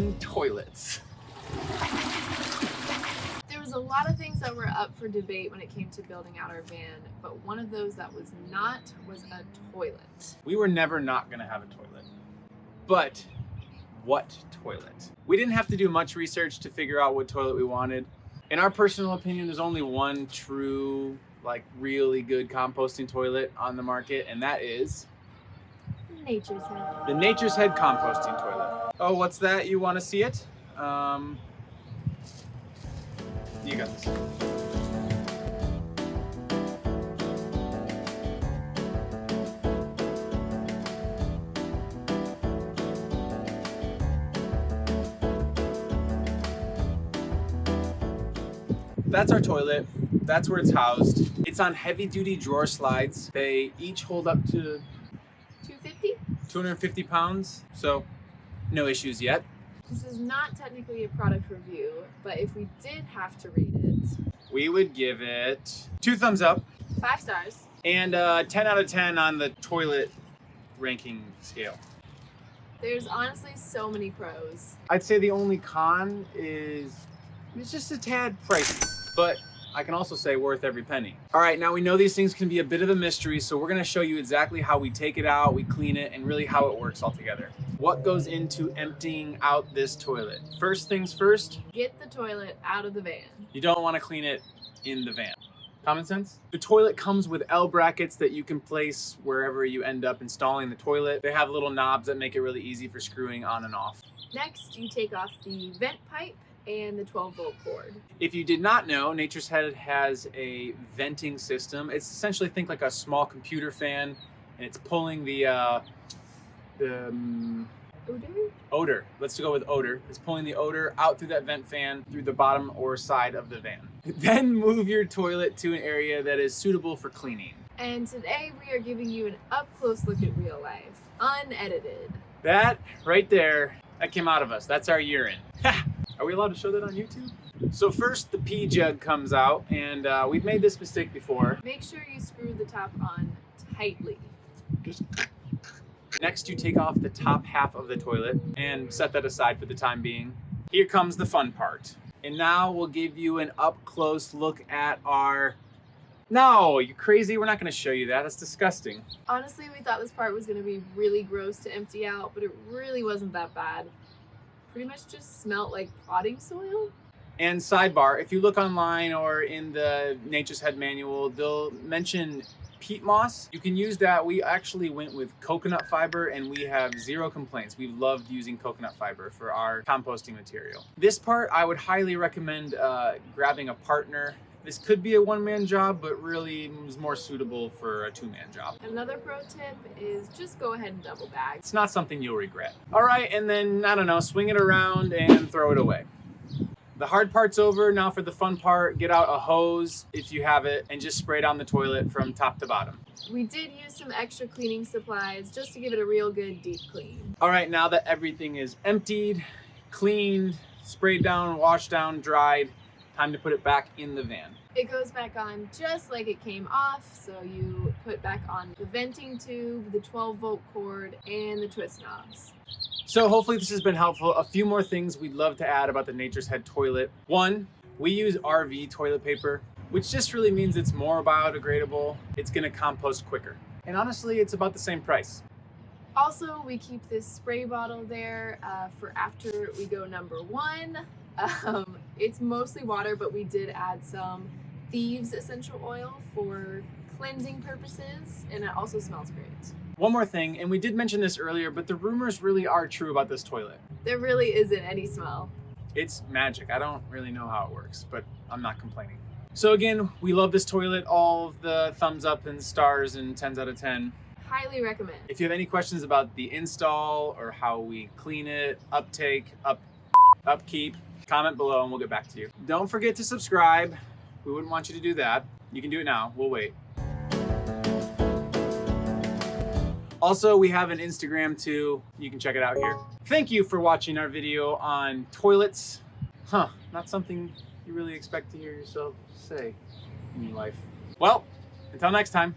composting toilets. There was a lot of things that were up for debate when it came to building out our van, but one of those that was not was a toilet. We were never not gonna have a toilet. But what toilet? We didn't have to do much research to figure out what toilet we wanted. In our personal opinion, there's only one true, like really good composting toilet on the market, and that is Nature's Head. the Nature's Head composting toilet. Oh, what's that? You want to see it? You got this. That's our toilet. That's where it's housed. It's on heavy duty drawer slides. They each hold up to 250? 250 pounds, so no issues yet. This is not technically a product review, but if we did have to rate it, We would give it 2 thumbs up 5 stars. and 10 out of 10 on the toilet ranking scale. There's honestly so many pros. I'd say the only con is it's just a tad pricey, but I can also say worth every penny. All right, now we know these things can be a bit of a mystery, so we're gonna show you exactly how we take it out, we clean it, and really how it works all together. What goes into emptying out this toilet? First things first, Get the toilet out of the van. you don't wanna clean it in the van. Common sense? The toilet comes with L brackets that you can place wherever you end up installing the toilet. They have little knobs that make it really easy for screwing on and off. Next, you take off the vent pipe and the 12-volt cord. If you did not know, Nature's Head has a venting system. It's essentially, think like a small computer fan, and it's pulling the odor. Let's go with odor. It's pulling the odor out through that vent fan through the bottom or side of the van. Then move your toilet to an area that is suitable for cleaning. And today we are giving you an up-close look at real life, unedited. That right there, that came out of us. That's our urine. Are we allowed to show that on YouTube? So first the pee jug comes out, and we've made this mistake before. Make sure you screw the top on tightly. Next, you take off the top half of the toilet and set that aside for the time being. Here comes the fun part. And now we'll give you an up-close look at our... No, you crazy? We're not gonna show you that. That's disgusting. Honestly, we thought this part was going to be really gross to empty out, but it really wasn't that bad. Pretty much just smelled like potting soil. And sidebar, if you look online or in the Nature's Head manual, they'll mention peat moss. You can use that. We actually went with coconut fiber and we have 0 complaints. We've loved using coconut fiber for our composting material. This part, I would highly recommend grabbing a partner. This could be a one-man job, but really is more suitable for a 2-man job. Another pro tip is just go ahead and double bag. It's not something you'll regret. All right, and then, I don't know, swing it around and throw it away. The hard part's over. Now for the fun part, get out a hose if you have it and just spray down the toilet from top to bottom. We did use some extra cleaning supplies just to give it a real good deep clean. All right, now that everything is emptied, cleaned, sprayed down, washed down, dried, time to put it back in the van. It goes back on just like it came off, so you put back on the venting tube, the 12-volt cord, and the twist knobs. So hopefully this has been helpful. A few more things we'd love to add about the Nature's Head toilet. One, we use RV toilet paper, which just really means it's more biodegradable. It's gonna compost quicker. And honestly, it's about the same price. Also, we keep this spray bottle there for after we go number 1. It's mostly water, but we did add some Thieves essential oil for cleansing purposes, and it also smells great. One more thing, and we did mention this earlier, but the rumors really are true about this toilet. There really isn't any smell. It's magic. I don't really know how it works, but I'm not complaining. So again, we love this toilet. All of the thumbs up and stars and 10s out of 10. Highly recommend. If you have any questions about the install or how we clean it, upkeep, comment below and we'll get back to you. Don't forget to subscribe. We wouldn't want you to do that. You can do it now. We'll wait. Also, we have an Instagram too. You can check it out here. Thank you for watching our video on toilets. Not something you really expect to hear yourself say in your life. Well, until next time.